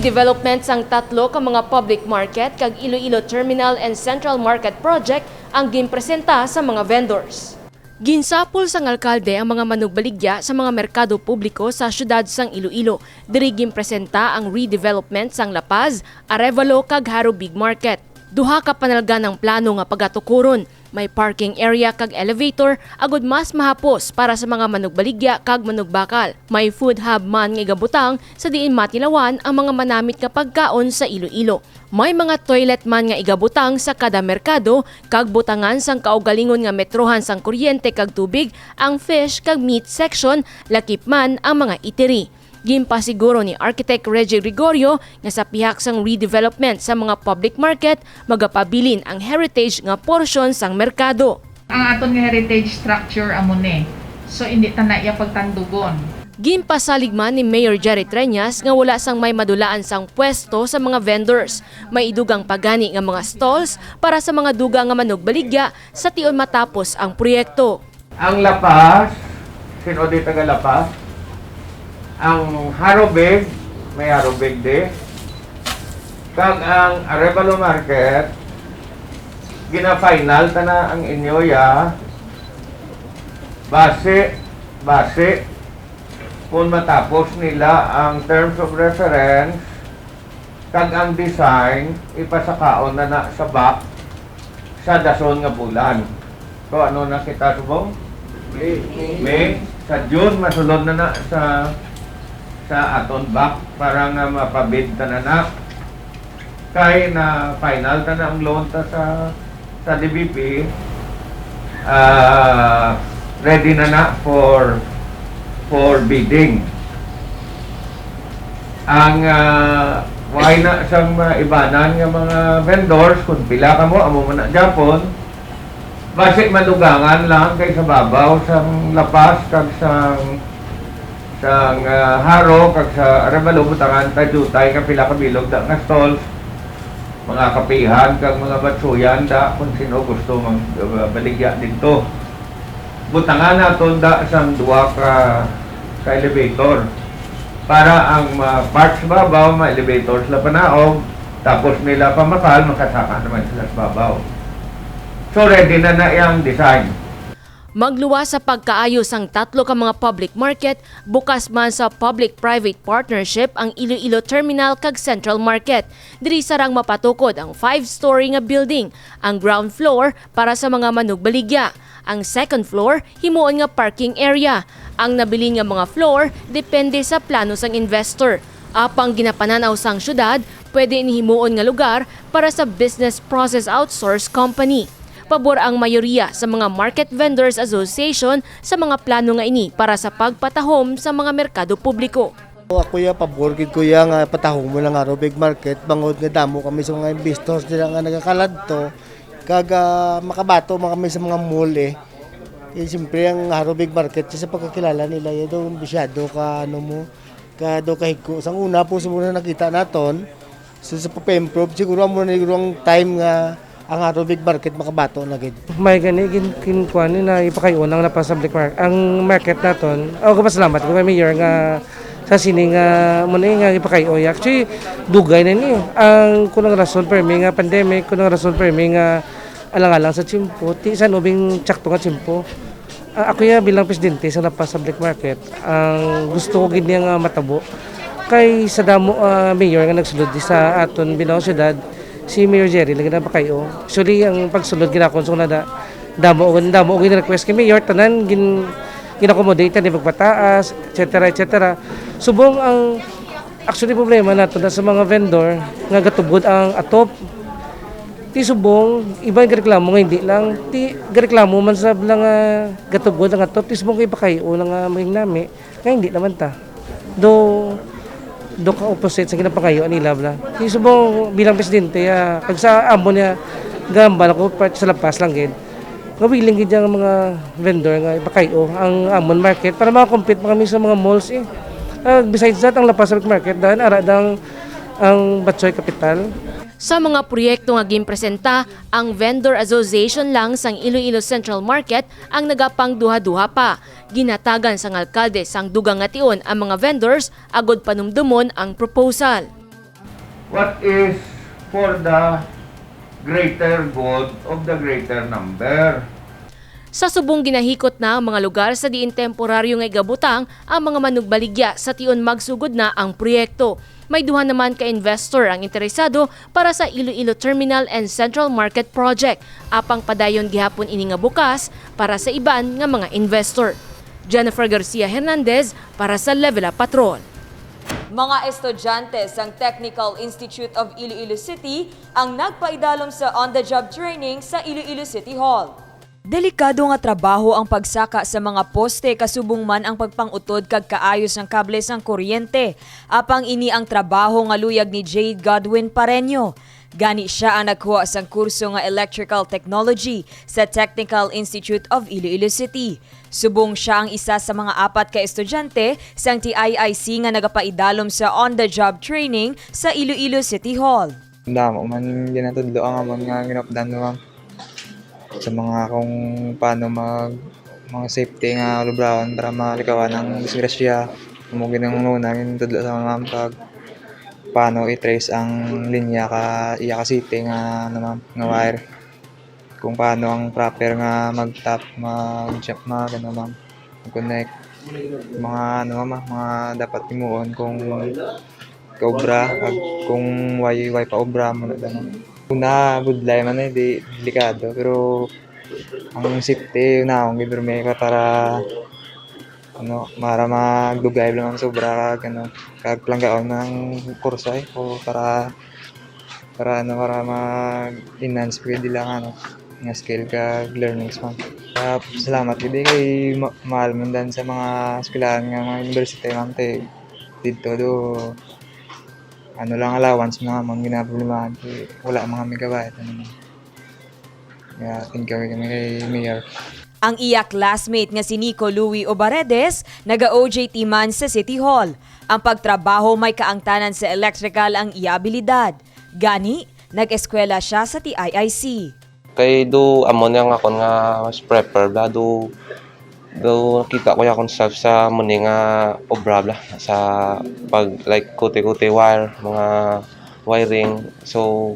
Redevelopment sang tatlo ka mga public market kag Iloilo Terminal and Central Market project ang ginpresenta sa mga vendors. Ginsapol sang alkalde ang mga manugbaligya sa mga merkado publiko sa syudad sang Iloilo. Diri ginpresenta ang redevelopment sang Lapaz, Arevalo kag Haro Big Market. Duha ka panalga ng plano nga pagatukuron. May parking area kag elevator agud mas mahapos para sa mga manugbaligya kag manugbakal. May food hub man nga igabutang sa diin matilawan ang mga manamit nga pagkaon sa Iloilo. May mga toilet man nga igabutang sa kada merkado kag butangan sang kaugalingon nga metrohan sang kuryente kag tubig, ang fish kag meat section, lakip man ang mga eatery. Gimpasiguro ni Architect Reggie Gregorio nga sa pihak sang redevelopment sa mga public market magapabilin ang heritage nga portion sang merkado. Ang aton nga heritage structure amo ni. So hindi ta na iya pagtandugon. Gimpasalig man ni Mayor Jerry Treñas nga wala sang may madulaan sang pwesto sa mga vendors. May idugang pagani nga mga stalls para sa mga dugang nga manugbaligya sa tion matapos ang proyekto. Ang lapas, sino di taga lapas? Ang harobig, may harobig di. Kag ang arevalomarket, gina-final ta na ang inyo ya. Base, kung matapos nila ang terms of reference, kag ang design, ipasakaon na sa back sa dason nga bulan. So ano na kita subong? May. Sa June, masulod na sa aton back para nga mapabid ta na kay na final ta na ang loan ta sa DBP, ready na for bidding. Ang why na sang ibanan nga mga vendors kung pila ka mo amo man na Japon base madugangan lang kay sa babaw sang lapas kag sang haro kag sa arevalo butangan ta jutay nga pila ka bilog da nga stalls, mga kapihan kag mga batsuyan da kung sino gusto baligya dito. Butangan naton da sang duwa ka elevator para ang parts babaw ma elevators la panaog tapos nila pamakal makasaka naman sila sa babaw. So ready na yang design. Magluwas sa pagkaayos ang tatlo ka mga public market, bukas man sa public-private partnership ang Iloilo Terminal kag Central Market. Diri sarang mapatukod ang 5-story nga building, ang ground floor para sa mga manugbaligya. Ang second floor, himuon nga parking area. Ang nabili nga mga floor, depende sa plano sang investor. Apang ginapananaw sang syudad, pwede inihimuon nga lugar para sa business process outsource company. Pabor ang mayoriya sa mga Market Vendors Association sa mga plano nga ini para sa pagpatahom sa mga merkado publiko. Ako ya pabor gid ko ya nga patahom mo lang aro big market bangod nga damo kami sa mga investors dira nga nagakaladto kag makabato kami sa mga mall siyempre ang haro big market sa pagkakilala nila do bisyado ka ano mo ka do kahiko sang una po siguro nakita naton so sa pa-improve siguro mo na ang time nga ang haro big market makabato na gid. May gani kinkuan na ipakayo nang lapas sa public market. Ang market naton, pasalamat ko kay Mayor nga sa sining muna nga ipakayo. Actually dugay na ni. Ang kunang rason per mi nga pandemic, kunang rason per mi nga alang-alang sa tsimpo, ti sa ubing tsakto nga tsimpo. Ako ya bilang presidente sa lapas sa public market, ang gusto ko gid nga matabo kay sa damo mayor nga nagsulod sa aton binaw syudad. Si Mayor Jerry lagi na pa kayo. Actually ang pagsulod ginakon so na damo gin request kay Mayor tanan ginakomodate ni pagpataas etc. Subong ang actually problema nato na sa mga vendor nga gatubod ang atop. Ti subong iba nga reklamo nga hindi lang ti reklamo man sa lang gatubod ang atop ti subong kay pa kayo nga maging nami nga hindi naman ta. Do ka opposite sa ginapangayo nila bla. Subong bilang presidente kag sa amo niya gambal ko sa lapas lang gid. Nga willing gid ang mga vendor nga ipakayo ang amon market para maka-compete kami sa mga malls besides that ang lapas market dan ara dang ang Batsoy Capital. Sa mga proyekto nga ginpresenta, ang Vendor Association lang sang Iloilo Central Market ang nagapang duha-duha pa. Ginatagan sang alkalde sang dugang nga tion ang mga vendors agod panumdumon ang proposal. what is for the greater good of the greater number. Sa subong ginahikot na ang mga lugar sa diin temporaryo nga igabutang ang mga manugbaligya sa tion magsugod na ang proyekto. May duha naman ka investor ang interesado para sa Iloilo Terminal and Central Market Project. Apang padayon gihapon ini nga bukas para sa iban nga mga investor. Jennifer Garcia Hernandez para sa Level Up Patrol. Mga estudyante sang Technical Institute of Iloilo City ang nagpaidalum sa on-the-job training sa Iloilo City Hall. Delikado nga trabaho ang pagsaka sa mga poste kasubong man ang pagpangutod kag kaayos ng kable sang kuryente. Apang ini ang trabaho nga luyag ni Jade Godwin Pareño. Gani siya ang nagkuha sang kurso nga Electrical Technology sa Technical Institute of Iloilo City. Subong siya ang isa sa mga 4 ka estudyante sang tiic nga nagapaidalom sa on-the-job training sa Iloilo City Hall. Damo man ginatudlo ang amon nga ginapdan ma'am. Sa mga kung paano mga safety nga lubrawan para malikawan ng disgrasya. Mo ginanguna tudlo sa mga pag paano i-trace ang linya ka city nga nga wire. Kung paano ang proper nga mag-tap, mag-jump gano ma'am. Connect mga mga dapat timuon kung kaobra kung way pa obra mo na gano. Una budlay man di delikado pero ang safety na akong gidurme ka para para magdugay lang ang sobra kag planggaon ng kurso o para mag-enhance pwede lang nga skill kag learnings man. Salamat gid kay mahal man dan sa mga eskwelahan nga mga university man dito do lang allowance mga ginaproblemahan wala mga megabyte kaya thank you kami kay Mayor. Ang iya classmate nga si Nico Louie Obaredes naga-OJT man sa City Hall. Ang pagtrabaho may kaangtanan sa electrical ang iya abilidad. Gani, nag-eskwela siya sa TIIC. Kay do amon nga akon nga mas prepare do kita ko yakon sa muni nga obra sa pag like kuti wire mga wiring. So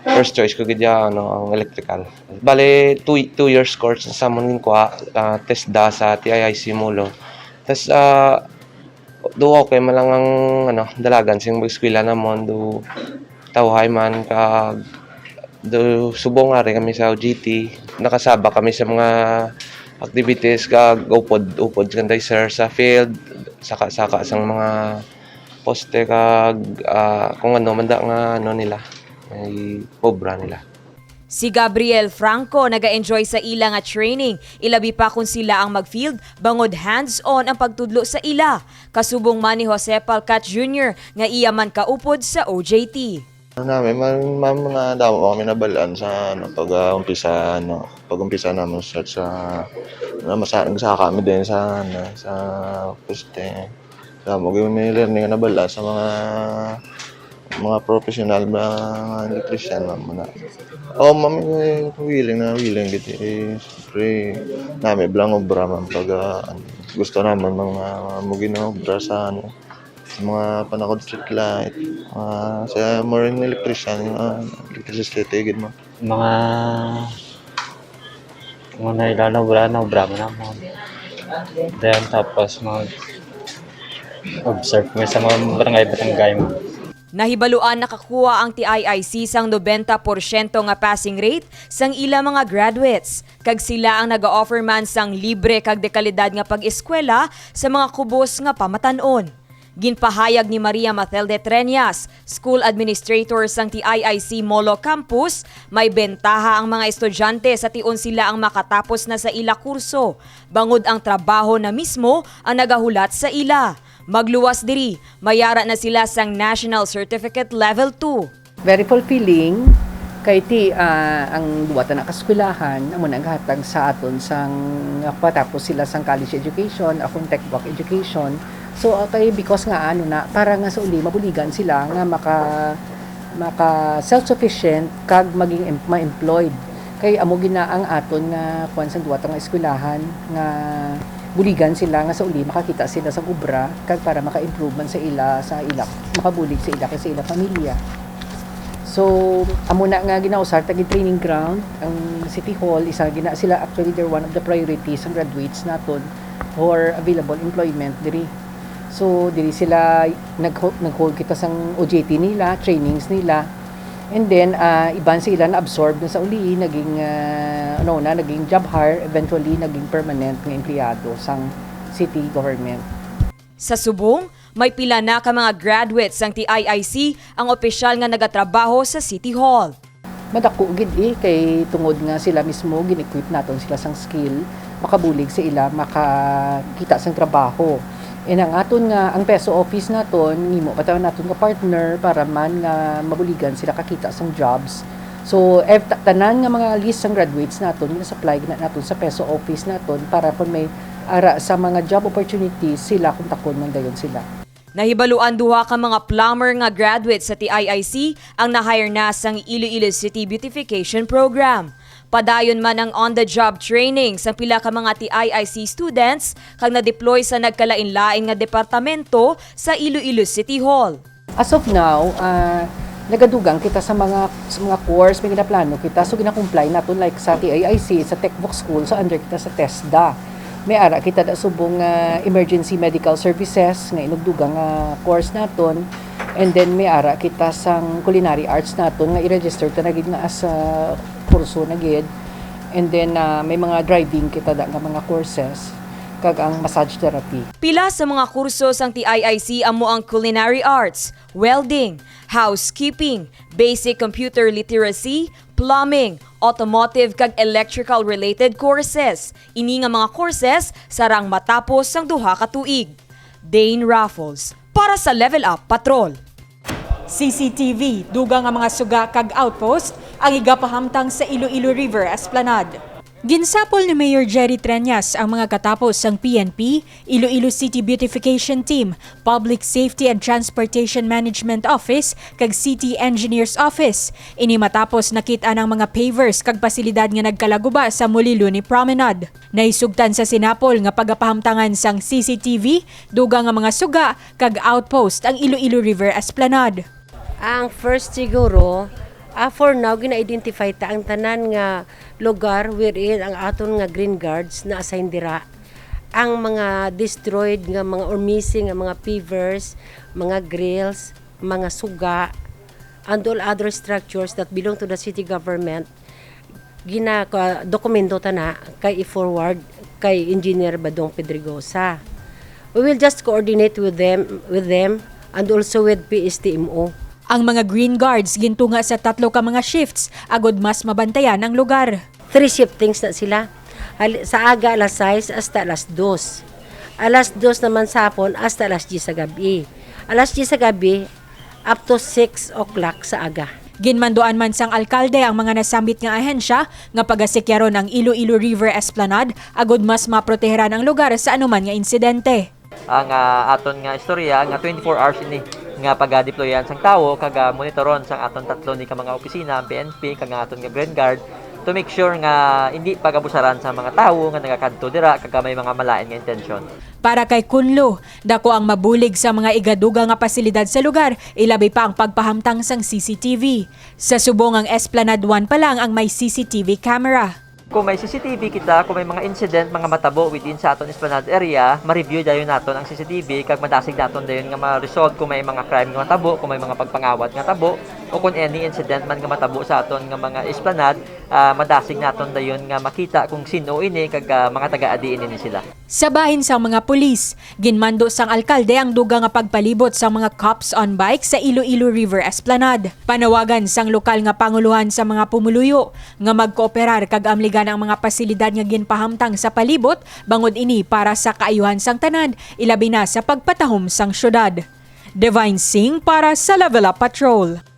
first choice ko gid ang electrical. Bale 2 years course sa munin ko test da sa TIIC Molo. Tas do okay man lang ang dalagan sing mag-eskwela namon do tawhay man ka do subong nga rin kami sa OJT. Nakasaba kami sa mga activities kag upod kanday sir sa field saka sang mga poste kag kung manda nga nila ay obra nila. Si Gabriel Franco naga-enjoy sa ila nga training. Ilabi pa kung sila ang mag-field, bangod hands-on ang pagtudlo sa ila. Kasubong man ni Jose Palcat Jr. nga iya man kaupod sa OJT. Namin mga damo kami nabalaan sa pag-umpisa namin sa sa kami din sa poste. Damo may learning na nabalaan sa mga professional mga electrician muna. Mami willing dito siyempre namin blang obra man pag gusto naman mga obra sa mga panakod street light, sa more electrician, electricity gid mo. Mga nailalabra na obra mo naman. Then tapos observe mo sa mga barangay mo. Nahibaluan nakakuha ang TIIC sang 90% nga passing rate sang ila mga graduates. Kag sila ang naga-offer man sang libre kag dekalidad nga pag-eskwela sa mga kubos nga pamatanon. Ginpahayag ni Maria Mathilde Treñas, School Administrator sang TIIC Molo Campus, may bentaha ang mga estudyante sa tion sila ang makatapos na sa ila kurso. Bangod ang trabaho na mismo ang nagahulat sa ila. Magluwas diri, mayara na sila sang National Certificate Level 2. Very fulfilling kay ang duwata na kaskwelahan amo naghatag sa aton sang patapos sila sang college education, akong tech-work education. So because nga para nga sa uli mabuligan sila nga maka self-sufficient kag maging ma-employed. Kay amo gina ang aton nga kuan sa duwata nga eskwelahan nga buligan sila nga sa uli makakita sila sa obra kag para maka-improve man sa ila makabulig sa ila kay sa ila pamilya. So amo na nga ginausar tagi training ground ang City Hall, isa gina sila, actually they're one of the priorities ang graduates naton for available employment diri. So diri sila nag-hold kita sang OJT nila, trainings nila. And then iban sila na absorb na sa uli, naging naging job hire, eventually naging permanent nga empleyado sang city government. Sa subong, may pila na ka mga graduates ng tiic ang opisyal nga nagatrabaho sa City Hall. Madako gid kay tungod nga sila mismo gin-equip naton sila sang skill, makabulig sa ila makakita sang trabaho. Ang aton nga ang peso office naton nimo patawan naton nga partner para man nga mabuligan sila kakita sang jobs. So tanan nga mga list sang graduates naton gina-supply naton sa peso office naton para kung may ara sa mga job opportunities sila kontakon man dayon sila. Nahibaluan duha ka mga plumber nga graduates sa tiic ang na-hire na sang Iloilo City Beautification Program. Padayon man ang on-the-job training sa pila ka mga tiic students kag na-deploy sa nagkalain-lain nga departamento sa Iloilo City Hall. As of now, nagadugang kita sa mga course may ginaplano kita, so gina-comply naton like sa tiic, sa Techbook School, so under kita sa TESDA. May ara kita da subong emergency medical services nga inugdugang course naton, and then may ara kita sang culinary arts naton nga i-register ta na gid nga as kurso na gid, and then may mga driving kita da nga mga courses kag ang massage therapy. Pila sa mga kurso sang tiic amo ang culinary arts, welding, housekeeping, basic computer literacy, plumbing, automotive kag electrical related courses. Ini nga mga courses sarang matapos sang duha ka tuig. Dane Raffles para sa Level Up Patrol. CCTV dugang ang mga suga kag outpost ang igapahamtang sa Iloilo River Esplanade. Ginsapol ni Mayor Jerry Treñas ang mga katapos sang PNP, Iloilo City Beautification Team, Public Safety and Transportation Management Office kag City Engineers Office. Ini matapos nakita ng mga pavers kag pasilidad nga nagkalaguba sa Muliluni Promenade. Naisugtan sa sinapol nga pagapahamtangan sang CCTV, dugang ang mga suga kag outpost ang Iloilo River Esplanade. Ang first siguro, for now, gina-identify ta ang tanan nga lugar wherein ang aton nga green guards na assign dira. Ang mga destroyed nga mga or missing nga mga pavers, mga grills, mga suga, and all other structures that belong to the city government, dokumento ta na kay i-forward kay Engineer Badong Pedregosa. We will just coordinate with them and also with PSTMO. Ang mga green guards gintunga sa 3 ka mga shifts agod mas mabantayan ang lugar. 3 shiftings na sila. Sa aga alas 6 hasta alas 2. Alas 2 naman sapon hasta alas 10 sa gabi. Alas 10 sa gabi up to 6 o'clock sa aga. Ginmanduan man sang alkalde ang mga nasambit nga ahensya nga pagasikyaron ang Iloilo River Esplanade agod mas maproteheran ang lugar sa anuman nga insidente. Ang aton nga istorya nga 24 hours ini nga pag-deployan sang tawo kag monitoron sang aton 3 ni ka mga opisina, PNP kag aton nga green guard to make sure nga hindi pagabusaran sa mga tawo nga nagakadto dira kag may mga malain nga intensyon. Para kay Kunlo, dako ang mabulig sa mga igaduga nga pasilidad sa lugar, ilabi pa ang pagpahamtang sang CCTV. Sa subong ang Esplanade 1 pa lang ang may CCTV camera. Kung may CCTV kita, kung may mga incident, mga matabo within sa aton Esplanade area, ma-review dayon naton ang CCTV kag madasig naton dayon nga ma-resolve kung may mga crime nga matabo, kung may mga pagpangawat nga tabo, o kung any incident man nga matabo sa aton nga mga Esplanade, madasig naton dayon nga makita kung sino ini kag mga taga-adiin ini sila. Sa bahin sang mga pulis, ginmando sang alkalde ang duga nga pagpalibot sa mga cops on bike sa Iloilo River Esplanade. Panawagan sang lokal nga panguluhan sa mga pumuluyo nga magkooperar kag amligan ang mga pasilidad nga ginpahamtang sa palibot bangod ini para sa kaayuhan sang tanan, ilabi na sa pagpatahom sang syudad. Divine Singh para sa Level Up Patrol.